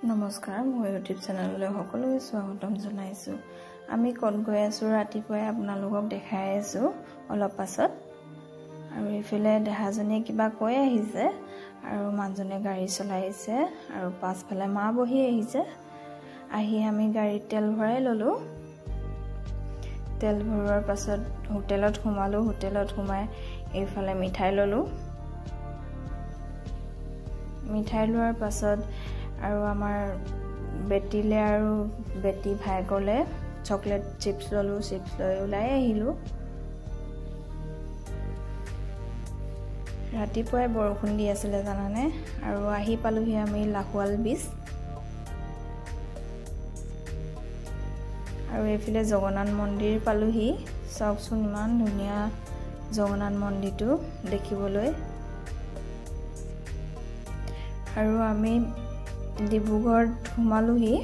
নমস্কাৰ মোৰ ইউটিউব চেনেললৈ সকলোকে স্বাগতম জনাইছো। আমি কত গৈ আছো ৰাতিপুৱাই আপোনালোকক দেখাই আছো অলপ পাছত। আৰু ইফালে দেহাজনী কিবা কৈ আহিছে আৰু মানুহজনে গাড়ী চলাইছে আৰু পাছফালে মা বহি আহিছে। আহি আমি গাড়ীত তেল ভৰাই ললো। তেল ভৰোৱাৰ পাছত হোটেলত সোমালো। হোটেলত সোমাই এইফালে মিঠাই ললো। মিঠাই লোৱাৰ পাছত আৰু আমাৰ বেটিলে আৰু বেটি ভাইকলে চকলেট চিপছ ললো। চিপছ লৈ ওলাই আহিলো। ৰাতিপুৱাই বৰষুণ দি আছিলে জানানে। আৰু আহি পালোহি আমি লাহোৱাল বিচ। আৰু এইফালে জগন্নাথ মন্দিৰ পালোহি। চাওকচোন ইমান ধুনীয়া জগন্নাথ মন্দিৰটো দেখিবলৈ। আৰু আমি ডিব্ৰুগড়ত সোমালোহি।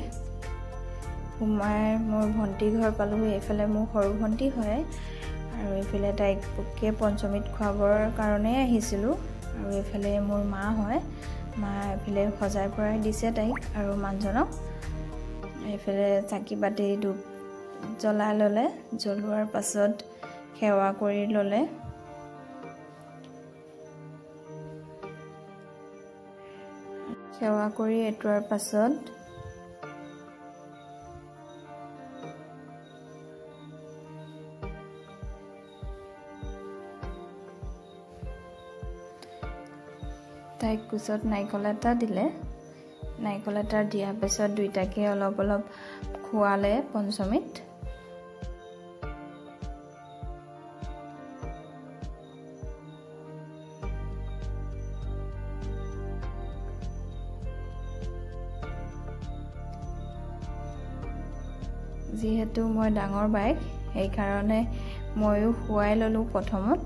সোমাই মোৰ ভণ্টি ঘৰ পালোহি। এইফালে মোৰ সৰু ভণ্টি হয় আৰু এইফালে তাইক পঞ্চমীত খুৱাবৰ কাৰণে আহিছিলোঁ। আৰু এইফালে মোৰ মা হয়। মা এইফালে সজাই পৰাই দিছে তাইক আৰু মানুহজনক। এইফালে চাকি বাতি ধূপ জ্বলাই ল'লে। জ্বলোৱাৰ পাছত সেৱা কৰি ল'লে। সেৱা কৰি এটোৱাৰ পাছত তাইক কুচত নাৰিকল এটা দিলে। নাৰিকল এটা দিয়াৰ পিছত দুইটাকে অলপ অলপ খোৱালে পঞ্চমীত। যিহেতু মই ডাঙৰ বাইক সেইকাৰণে ময়ো খুৱাই ললো প্ৰথমত।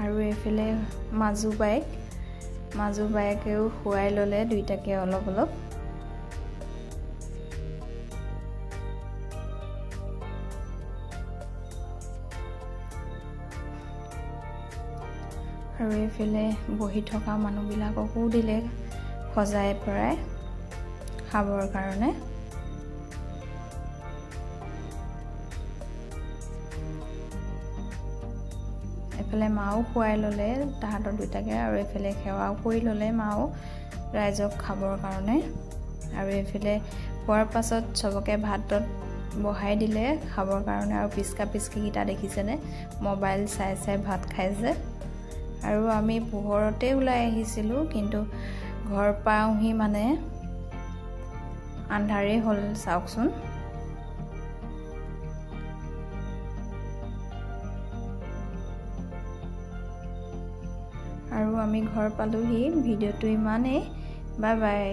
আৰু এইফালে মাজু বাইকেও খুৱাই ল'লে দুইটাকে অলপ অলপ। আৰু এইফালে বহি থকা মানুহবিলাককো দিলে সজাই পৰাই খাবৰ কাৰণে। এইফালে মাও খুৱাই ল'লে তাহাঁতৰ দুটাকে। আৰু এইফালে সেৱাও কৰি ল'লে মাও ৰাইজক খাবৰ কাৰণে। আৰু এইফালে খোৱাৰ পাছত চবকে ভাতত বহাই দিলে খাবৰ কাৰণে। আৰু পিচকিকেইটা দেখিছেনে মোবাইল চাই চাই ভাত খাইছে। আৰু আমি পোহৰতে ওলাই আহিছিলোঁ কিন্তু ঘৰ পাওঁহি মানে আন্ধাৰেই হ'ল চাওকচোন। আৰু আমি ঘৰ পালোহি। ভিডিঅ'টো ইমানেই। Bye bye.